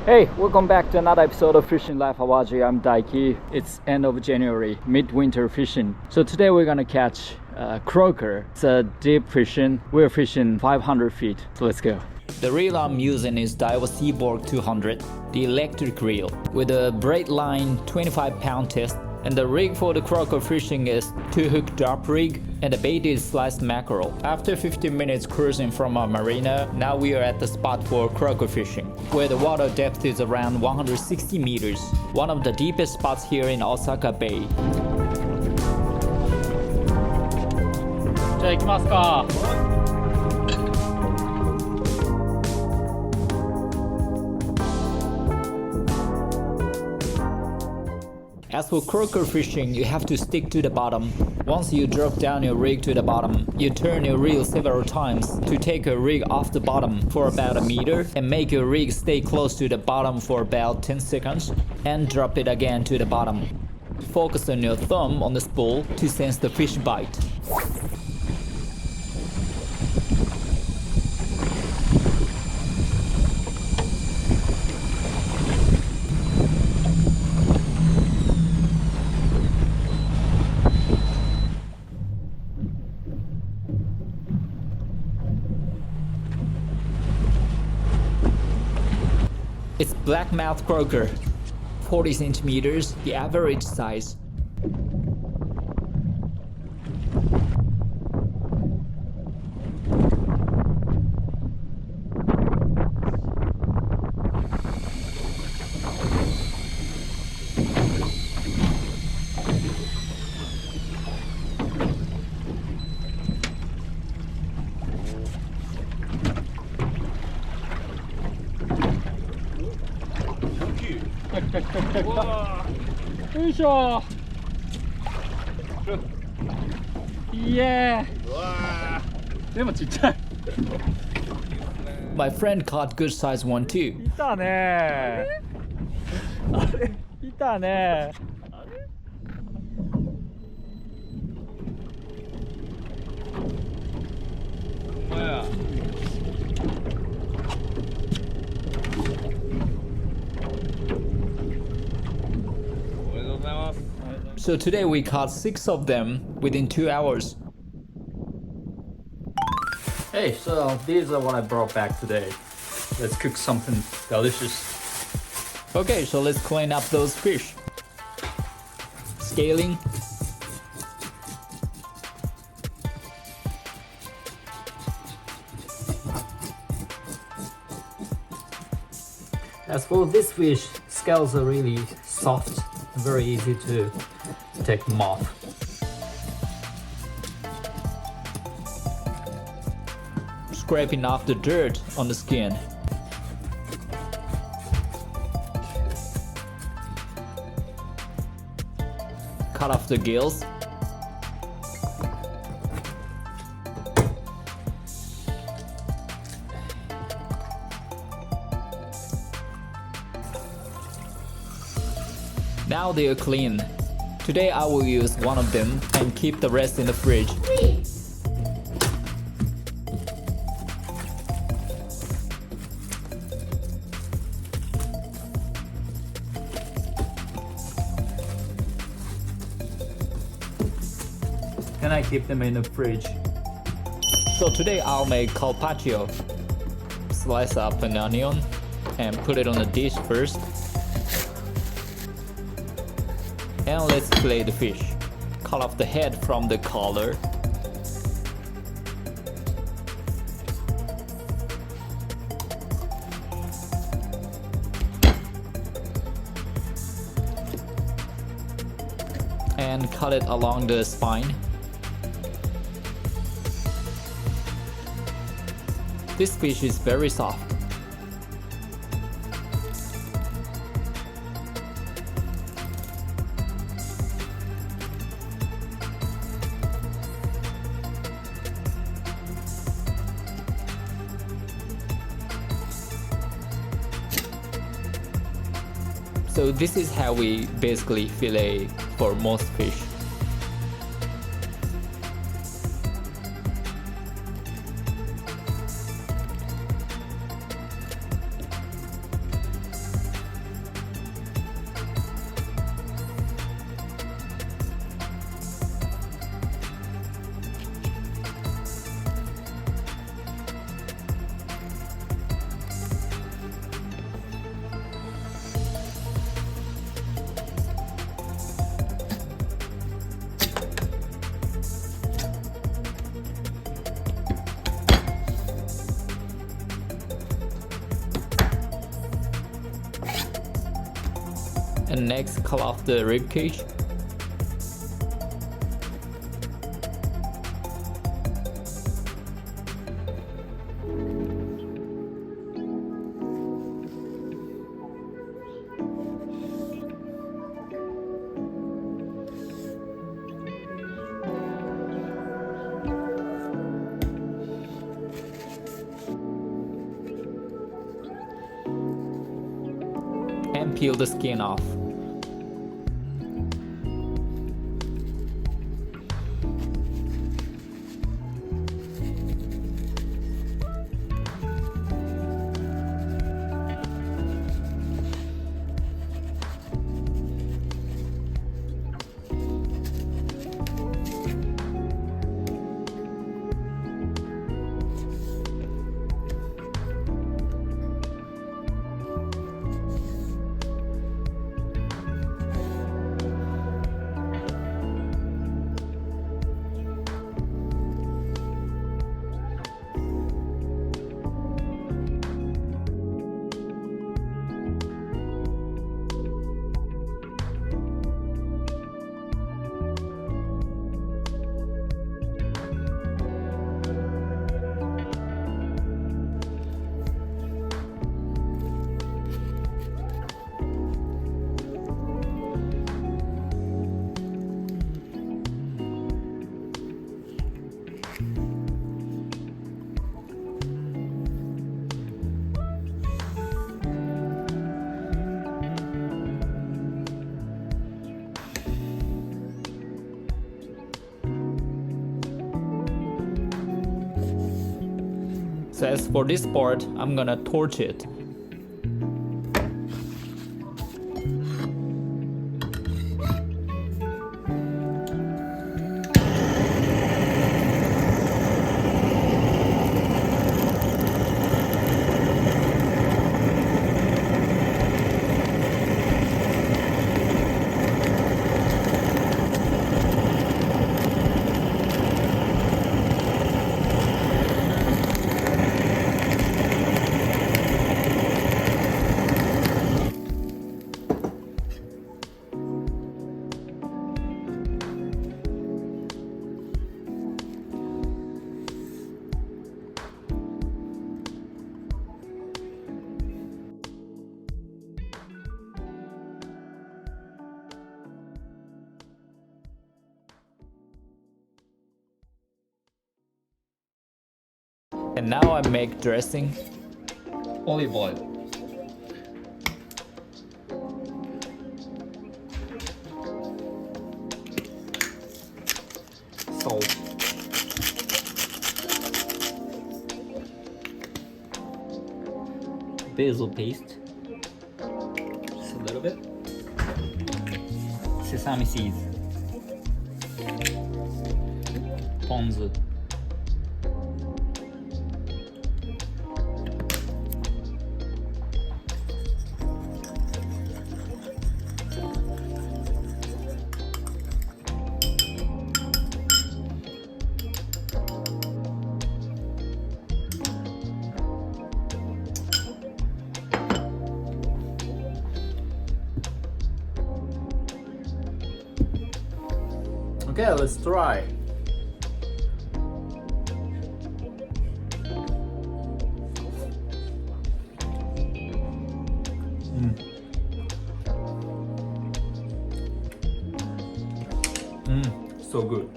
Hey, welcome back to another episode of Fishing Life Hawaii. I'm Daiki. It's end of January, midwinter fishing. So today we're gonna catch croaker. It's a deep fishing. We're fishing 500 feet. So let's go. The reel I'm using is Daiwa Seaborg 200, the electric reel, with a braid line 25-pound test. And the rig for the croaker fishing is 2-hook drop rig, and the bait is sliced mackerel. After 15 minutes cruising from our marina, now we are at the spot for croaker fishing, where the water depth is around 160 meters, one of the deepest spots here in Osaka Bay. じゃあ行きますか。 As for croaker fishing, you have to stick to the bottom. Once you drop down your rig to the bottom, you turn your reel several times to take your rig off the bottom for about a meter and make your rig stay close to the bottom for about 10 seconds and drop it again to the bottom. Focus on your thumb on the spool to sense the fish bite. It's blackmouth croaker, 40 centimeters, the average size. 와, よいしょ。いえ。でもちっちゃい。 My friend caught good size one too. いたね。あれ、いたね。ほんまや。 So today we caught 6 of them within 2 hours. Hey, so these are what I brought back today. Let's cook something delicious. Okay, so let's clean up those fish. Scaling. As for this fish, scales are really soft, very easy to take them off. Scraping off the dirt on the skin. Cut off the gills. Now they are clean. Today I will use one of them and keep the rest in the fridge. Then I keep them in the fridge. So today I'll make carpaccio. Slice up an onion and put it on the dish first. And let's fillet the fish. Cut off the head from the collar. And cut it along the spine. This fish is very soft. So this is how we basically fillet for most fish. And next, cut off the rib cage. And peel the skin off. So as for this part, I'm gonna torch it. And now I make dressing. Olive oil. Salt. Basil paste. Just a little bit. Sesame seeds. Ponzu. Okay, let's try. So good.